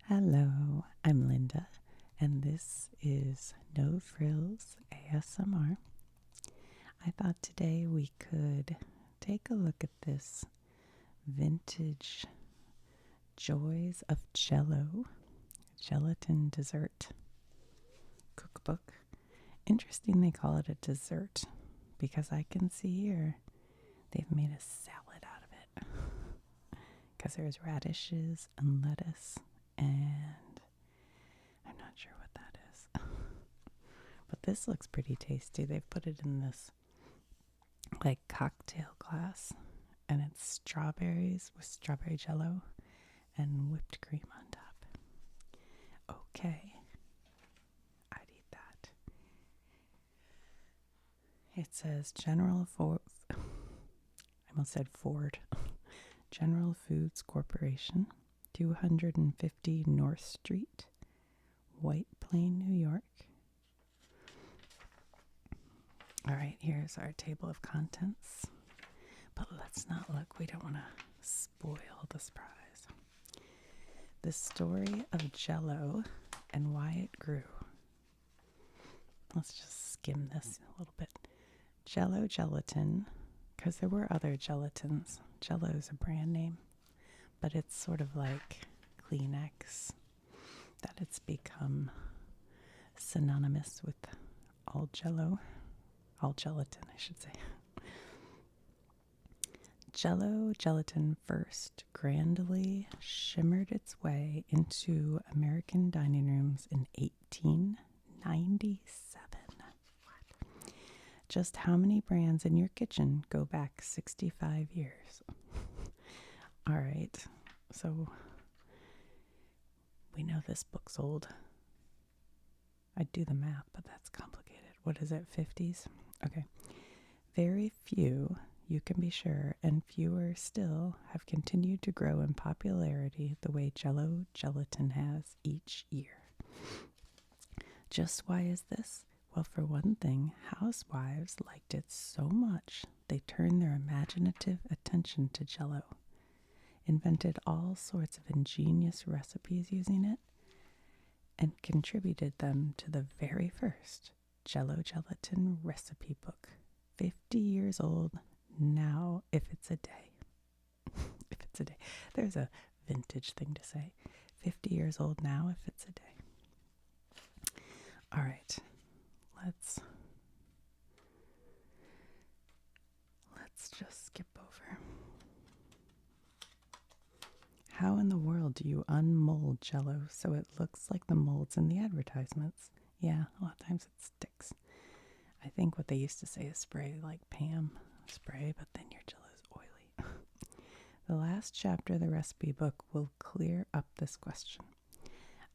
Hello, I'm Linda, and this is No Frills ASMR. I thought today we could take a look at this vintage Joys of Jello gelatin dessert cookbook. Interesting they call it a dessert because I can see here they've made a salad out of it because there's radishes and lettuce and I'm not sure what that is. But this looks pretty tasty. They've put it in this like cocktail glass and it's strawberries with strawberry jello and whipped cream on top. Okay, I'd eat that. It says I almost said Ford. General Foods Corporation, 250 North Street, White Plain, New York. All right, here's our table of contents. But let's not look. We don't want to spoil the surprise. The story of Jello and why it grew. Let's just skim this a little bit. Jello gelatin, because there were other gelatins. Jello is a brand name, but it's sort of like Kleenex, that it's become synonymous with all Jello. All gelatin, I should say. Jello gelatin first grandly shimmered its way into American dining rooms in 1897. What? Just how many brands in your kitchen go back 65 years? All right, so we know this book's old. I'd do the math, but that's complicated. What is it, 50s? Okay. Very few, you can be sure, and fewer still have continued to grow in popularity the way Jello gelatin has each year. Just why is this? Well, for one thing, housewives liked it so much they turned their imaginative attention to Jello, invented all sorts of ingenious recipes using it, and contributed them to the very first Jello gelatin recipe book. 50 years old now, if it's a day. If it's a day. There's a vintage thing to say. 50 years old now, if it's a day. All right. Let's just skip over. How in the world do you unmold Jello so it looks like the molds in the advertisements? Yeah, a lot of times it sticks. I think what they used to say is spray, like Pam spray, but then your Jello's oily. The last chapter of the recipe book will clear up this question.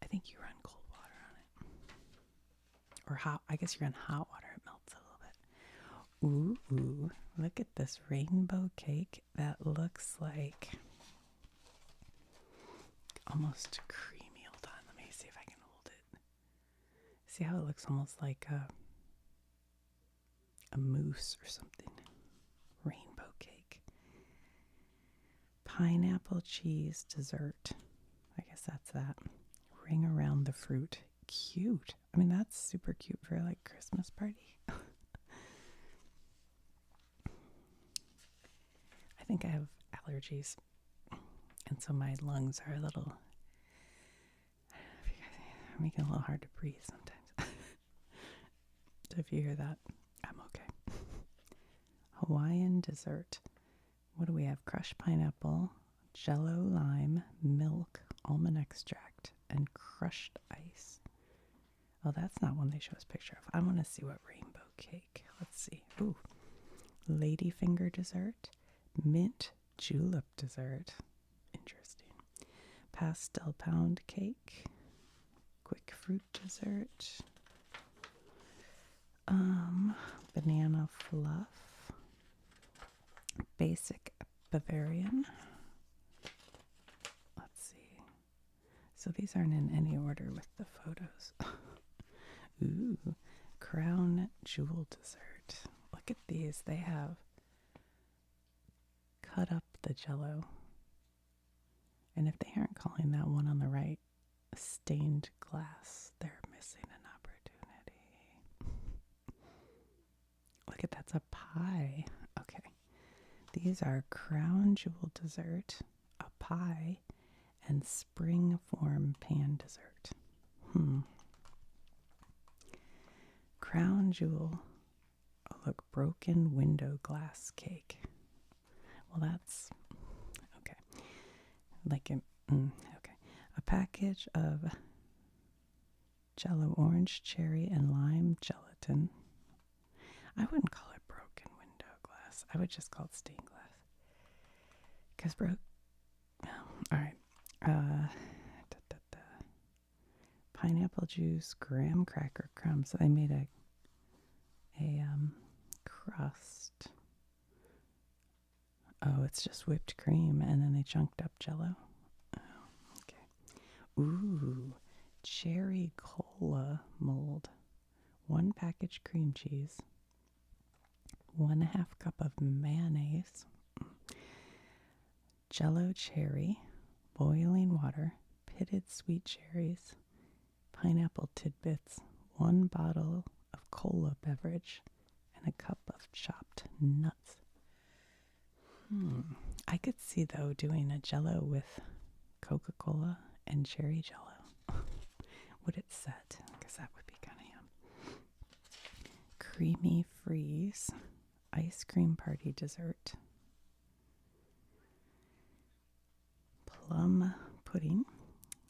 I think you run cold water on it. Or hot, I guess you run hot water, it melts a little bit. Ooh, look at this rainbow cake that looks like almost creamy. Hold on, let me see if I can hold it. See how it looks almost like a mousse or something. Rainbow cake. Pineapple cheese dessert. I guess that's that. Ring around the fruit. Cute. I mean, that's super cute for like Christmas party. I think I have allergies, and so my lungs are a little, making it a little hard to breathe sometimes. So if you hear that, I'm okay. Hawaiian dessert. What do we have? Crushed pineapple, Jello, lime, milk, almond extract, and crushed ice. Oh, that's not one they show us a picture of. I want to see what rainbow cake. Let's see. Ooh, ladyfinger dessert, mint julep dessert. Interesting. Pastel pound cake, quick fruit dessert, banana fluff, basic Bavarian. Let's see. So these aren't in any order with the photos. Ooh, crown jewel dessert. Look at these. They have cut up the Jello. And if they aren't calling that one on the right stained glass. They're missing an opportunity. Look at that's a pie. Okay. These are crown jewel dessert, a pie, and spring form pan dessert. Crown jewel. Oh, look, broken window glass cake. Well, that's okay. Like okay. A package of Jello orange, cherry, and lime gelatin. I wouldn't call it broken window glass. I would just call it stained glass. Because all right. Pineapple juice, graham cracker crumbs. So they made a crust. Oh, it's just whipped cream, and then they chunked up Jello. Oh, okay. Ooh, cherry cola mold. 1 package cream cheese. 1/2 cup of mayonnaise. Jello cherry, boiling water, pitted sweet cherries, pineapple tidbits, 1 bottle of cola beverage, and a cup of chopped nuts. I could see, though, doing a Jello with Coca-Cola and cherry Jello. Would it set? Because that would be kind of yum. Creamy freeze, ice cream party dessert, plum pudding,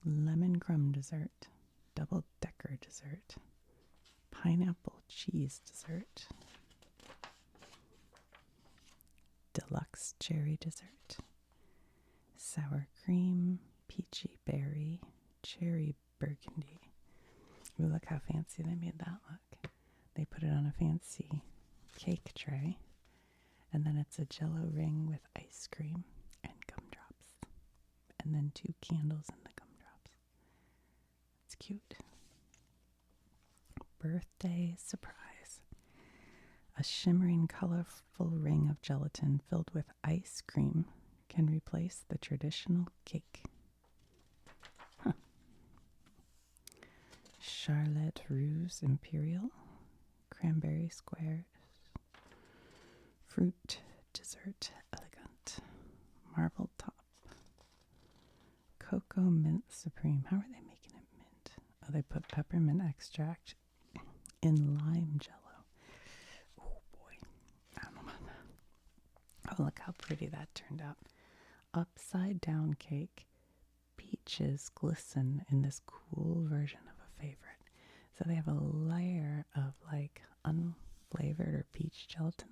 lemon crumb dessert, double-decker dessert, pineapple cheese dessert, deluxe cherry dessert, sour cream, peachy berry, cherry burgundy. Ooh, look how fancy they made that look. They put it on a fancy cake tray, and then it's a Jello ring with ice cream and gumdrops, and then 2 candles in the gumdrops. It's cute. Birthday surprise. A shimmering, colorful ring of gelatin filled with ice cream can replace the traditional cake. Charlotte Russe Imperial, cranberry squares, fruit dessert elegant, marble top, cocoa mint supreme. How are they making it mint? Oh, they put peppermint extract in lime Jello. Oh boy, I don't know about that. Oh, look how pretty that turned out. Upside down cake. Peaches glisten in this cool version of a favorite. So they have a layer of like unflavored or peach gelatin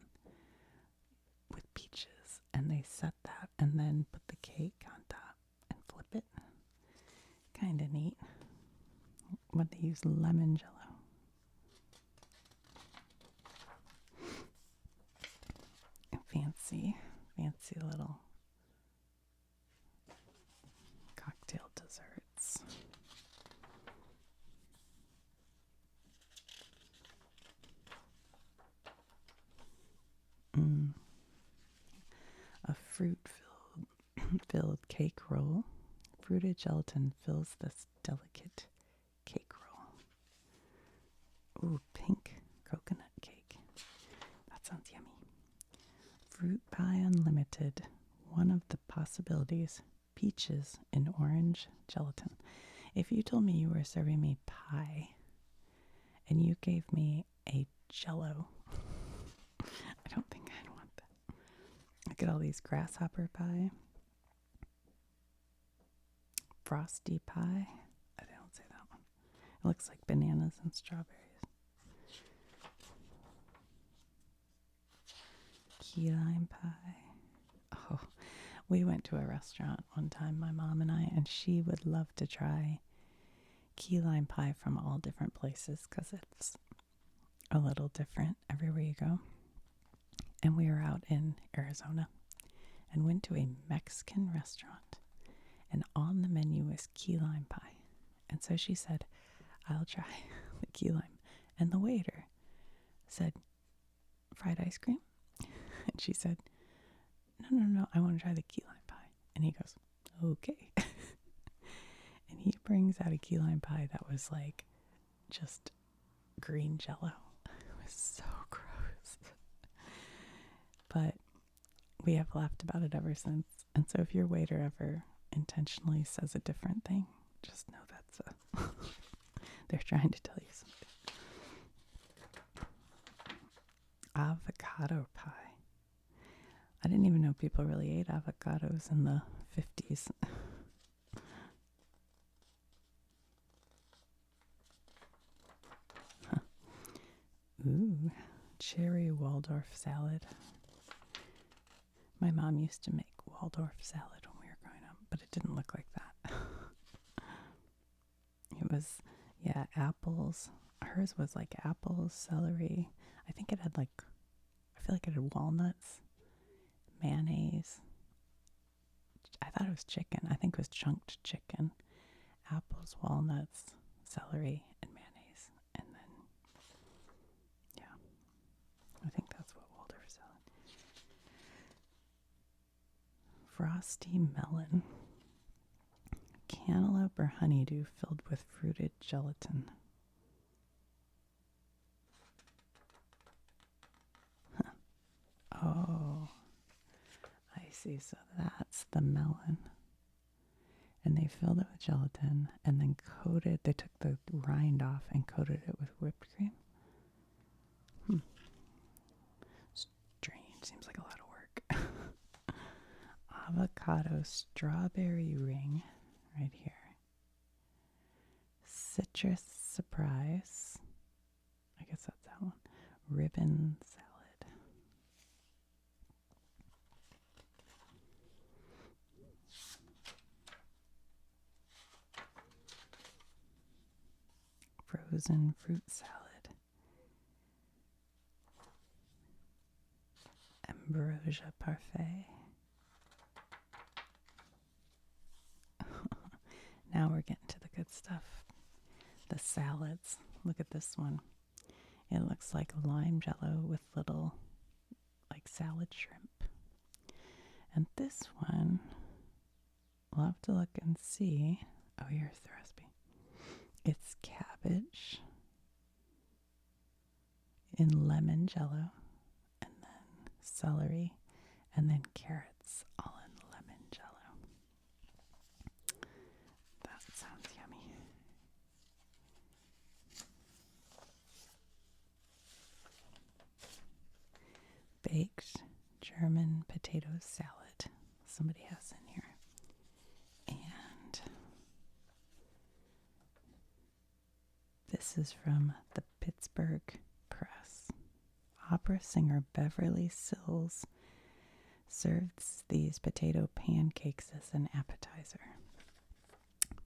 with peaches, and they set that and then put the cake on top and flip it. Kind of neat. But they use lemon Jello. Fancy little cocktail desserts. A fruit-filled cake roll. Fruited gelatin fills this delicate cake roll. Ooh, pink coconut cake. That sounds yummy. Fruit pie unlimited. One of the possibilities. Peaches in orange gelatin. If you told me you were serving me pie and you gave me a Jello, I don't think I'd want that. Look at all these grasshopper pie, frosty pie. I don't say that one. It looks like bananas and strawberries. Key lime pie. Oh, we went to a restaurant one time, my mom and I, and she would love to try key lime pie from all different places because it's a little different everywhere you go. And we were out in Arizona and went to a Mexican restaurant, and on the menu was key lime pie. And so she said, I'll try the key lime. And the waiter said, fried ice cream? And she said, no, I want to try the key lime pie. And he goes, okay. And he brings out a key lime pie that was like just green jello. It was so gross. But we have laughed about it ever since. And so if your waiter ever intentionally says a different thing, just know that's they're trying to tell you something. Avocado pie. I didn't even know people really ate avocados in the 50s. Ooh, cherry Waldorf salad. My mom used to make Waldorf salad when we were growing up, but it didn't look like that. It was, yeah, apples. Hers was like apples, celery. I think it had like, I feel like it had walnuts, mayonnaise. I thought it was chicken. I think it was chunked chicken. Apples, walnuts, celery, and mayonnaise. And then, yeah, I think that's what Waldorf salad. Frosty melon. Cantaloupe or honeydew filled with fruited gelatin. Huh. Oh, I see. So that's the melon. And they filled it with gelatin and then they took the rind off and coated it with whipped cream. Strange. Seems like a lot of work. Avocado strawberry ring right here. Citrus surprise. I guess that's that one. Ribbon salad. Frozen fruit salad. Ambrosia parfait. Now we're getting to the good stuff. The salads. Look at this one. It looks like lime jello with little like salad shrimp. And this one, we'll have to look and see. Oh, here's the recipe. It's cabbage in lemon jello, and then celery, and then carrots, all in lemon jello. That sounds yummy. Baked German potato salad. Somebody has in here. And this is from the Pittsburgh Press. Opera singer Beverly Sills serves these potato pancakes as an appetizer.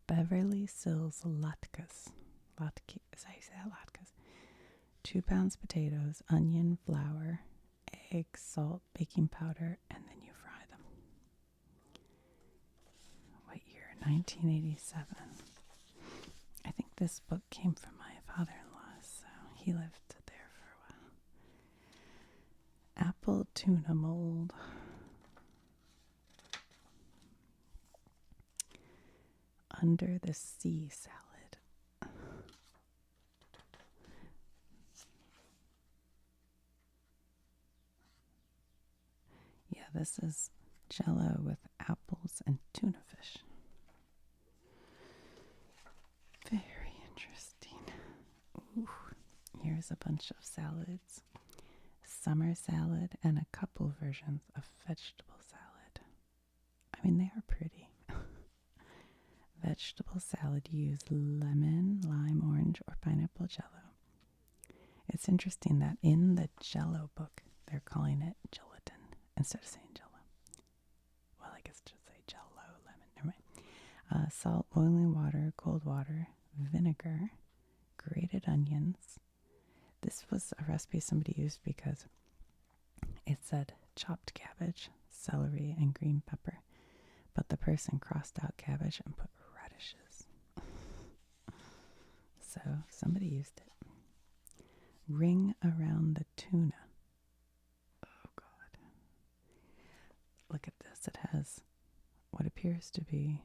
Beverly Sills latkes. Is how you say that, latkes? 2 pounds potatoes, onion, flour, egg, salt, baking powder, and then you fry them. What year? 1987. I think this book came from my father-in-law, so he lived there for a while. Apple tuna mold. Under the sea salad. Yeah, this is jello with apples and tuna fish. Very interesting. Ooh, here's a bunch of salads. Summer salad and a couple versions of vegetable salad. I mean, they are pretty. Vegetable salad, use lemon, lime, orange, or pineapple jello. It's interesting that in the Jello book, they're calling it gelatin instead of saying jello. Well, I guess just say jello, lemon, never mind. Salt, boiling water, cold water, vinegar, grated onions. This was a recipe somebody used because it said chopped cabbage, celery, and green pepper. But the person crossed out cabbage and put radishes. So somebody used it. Ring around the tuna. Oh, God. Look at this. It has what appears to be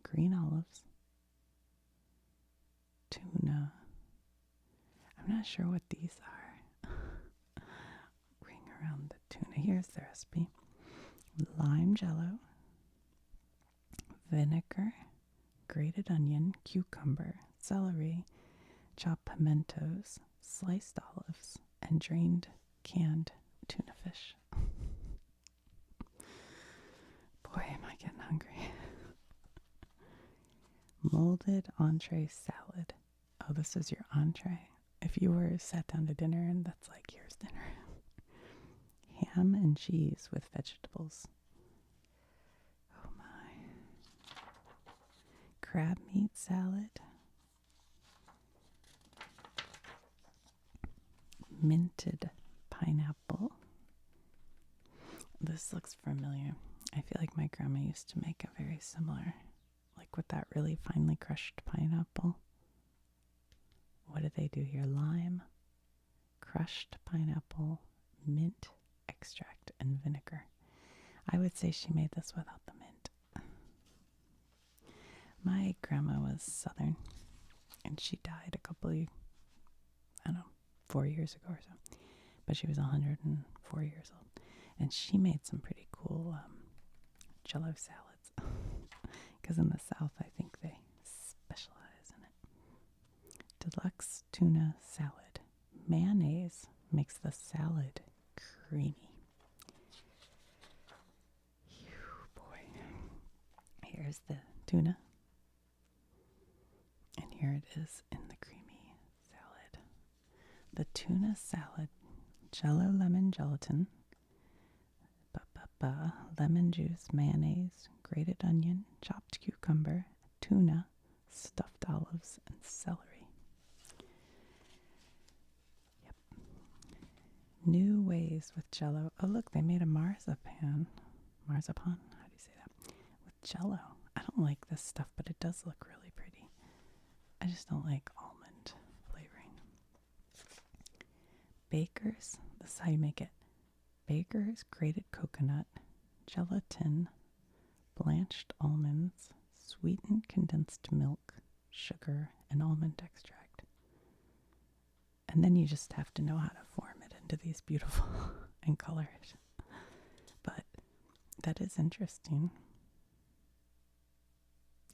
green olives, I'm not sure what these are. Ring around the tuna. Here's the recipe. Lime jello, vinegar, grated onion, cucumber, celery, chopped pimentos, sliced olives, and drained canned tuna fish. Boy, am I getting hungry. Molded entree salad. Oh, this is your entree. If you were sat down to dinner and that's like, here's dinner. Ham and cheese with vegetables. Oh my. Crab meat salad. Minted pineapple. This looks familiar. I feel like my grandma used to make a very similar, like with that really finely crushed pineapple. What did they do here? Lime, crushed pineapple, mint extract, and vinegar. I would say she made this without the mint. My grandma was Southern, and she died a couple of, 4 years ago or so. But she was 104 years old. And she made some pretty cool Jello salads. Because in the South, I think they specialize in it. Deluxe tuna salad. Mayonnaise makes the salad creamy. Phew, boy. Here's the tuna. And here it is in the creamy salad. The tuna salad. Jello lemon gelatin. Lemon juice, mayonnaise, grated onion, chopped cucumber, tuna, stuffed olives, and celery. Yep. New ways with Jello. Oh, look, they made a marzipan. Marzipan? How do you say that? With Jello. I don't like this stuff, but it does look really pretty. I just don't like almond flavoring. Baker's. This is how you make it. Baker's grated coconut, gelatin, blanched almonds, sweetened condensed milk, sugar, and almond extract. And then you just have to know how to form it into these beautiful and color it. But that is interesting.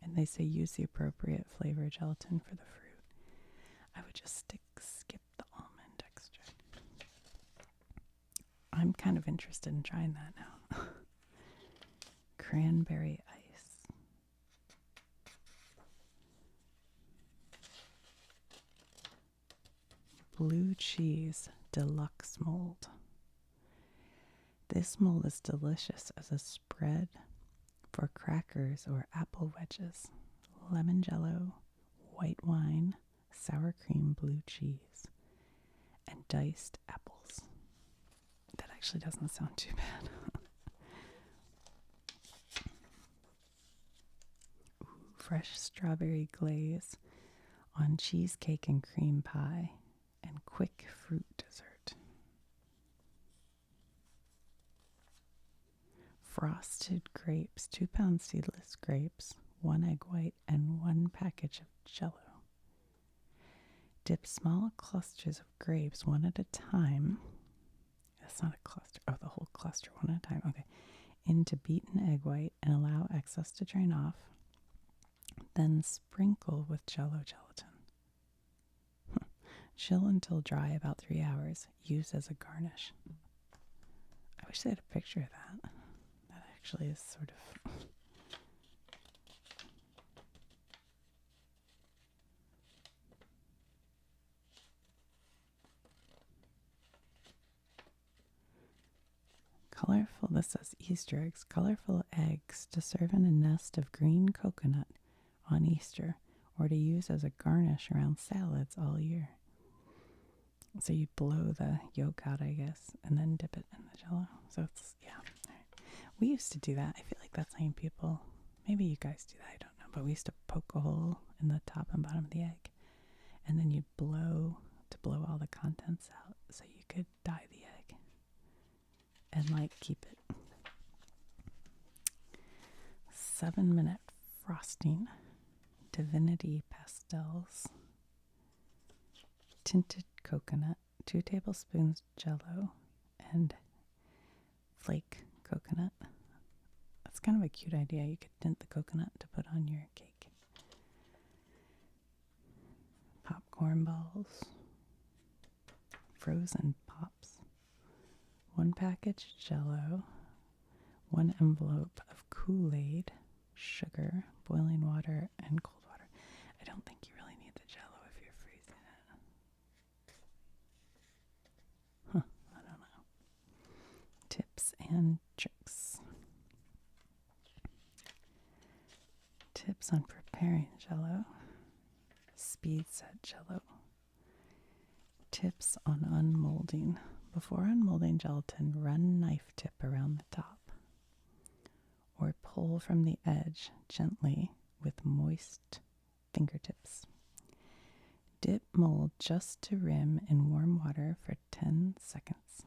And they say use the appropriate flavor gelatin for the fruit. I would just skip the almond extract. I'm kind of interested in trying that now. Cranberry ice. Blue cheese deluxe mold. This mold is delicious as a spread for crackers or apple wedges. Lemon jello, white wine, sour cream, blue cheese, and diced apples. That actually doesn't sound too bad. Fresh strawberry glaze on cheesecake and cream pie, and quick fruit dessert. Frosted grapes, 2 pound seedless grapes, 1 egg white, and 1 package of Jello. Dip small clusters of grapes one at a time. That's not a cluster. Oh, the whole cluster one at a time. Okay. Into beaten egg white and allow excess to drain off. Then sprinkle with Jello gelatin. Chill until dry about 3 hours. Use as a garnish. I wish they had a picture of that. That actually is sort of... Colorful, this says Easter eggs. Colorful eggs to serve in a nest of green coconut on Easter, or to use as a garnish around salads all year. So you blow the yolk out, I guess, and then dip it in the Jello. So it's, yeah. All right. We used to do that. I feel like that's how people, maybe you guys do that, I don't know. But we used to poke a hole in the top and bottom of the egg. And then you'd blow to blow all the contents out so you could dye the egg. And like keep it. 7-minute frosting. Divinity pastels. Tinted coconut, 2 tablespoons Jello, and flake coconut. That's kind of a cute idea. You could tint the coconut to put on your cake. Popcorn balls, frozen pops, 1 package Jello, 1 envelope of Kool-Aid, sugar, boiling water, and cold water. I don't think you really need the Jello if you're freezing it. I don't know. Tips and tricks. Tips on preparing Jello. Speed set Jello. Tips on unmolding. Before unmolding gelatin, run knife tip around the top, or pull from the edge gently with moist fingertips. Dip mold just to rim in warm water for 10 seconds.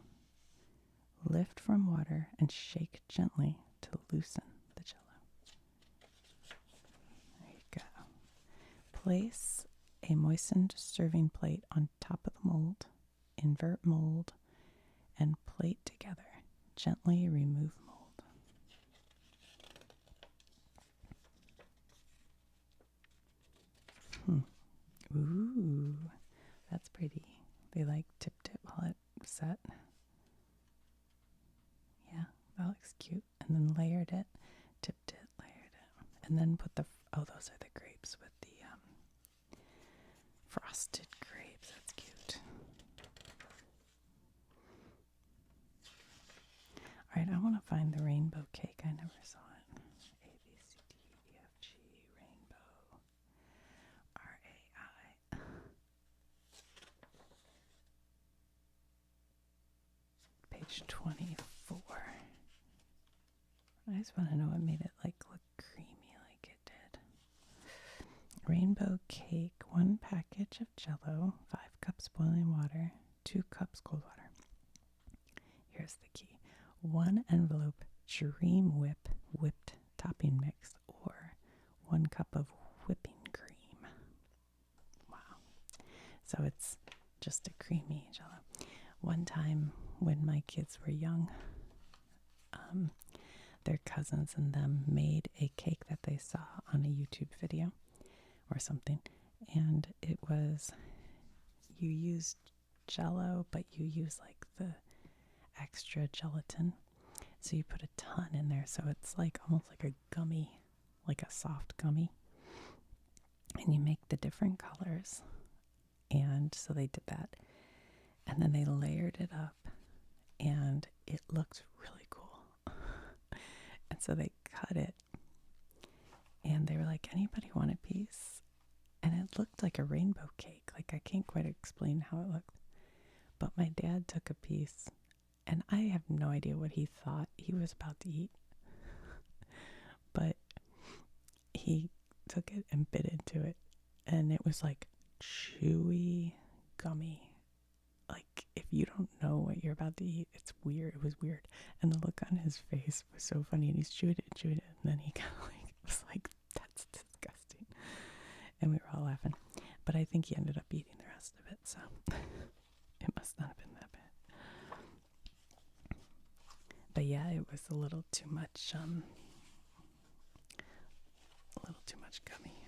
Lift from water and shake gently to loosen the Jello. There you go. Place a moistened serving plate on top of the mold. Invert mold and plate together. Gently remove mold. Ooh, that's pretty. They like tipped it while it set. Yeah, that looks cute. And then layered it, tipped it, layered it, and then put the those are the grapes with the frosted grapes. That's cute. All right, I want to find the rainbow cake. I never saw it. A, B, C, D, E, F, G, rainbow. R-A-I. Page 24. I just want to know what made it look creamy like it did. Rainbow cake, 1 package of Jello, 5 cups boiling water, 2 cups cold water. Here's the key. 1 envelope Dream Whip whipped topping mix, or 1 cup of whipping cream. Wow. So it's just a creamy Jello. One time when my kids were young, their cousins and them made a cake that they saw on a YouTube video or something, and it was, you used Jello, but you use like the extra gelatin, so you put a ton in there, so it's like almost like a gummy, like a soft gummy, and you make the different colors. And so they did that, and then they layered it up, and it looked really cool. And so they cut it, and they were like, anybody want a piece? And it looked like a rainbow cake. Like, I can't quite explain how it looked. But my dad took a piece, and I have no idea what he thought he was about to eat. But he took it and bit into it, and it was like chewy, gummy. Like, if you don't know what you're about to eat, it's weird. It was weird. And the look on his face was so funny, and he's chewed it, and then he kind of was like, that's disgusting. And we were all laughing. But I think he ended up eating the rest of it, so it must not have been that bad. But yeah, it was a little too much, gummy.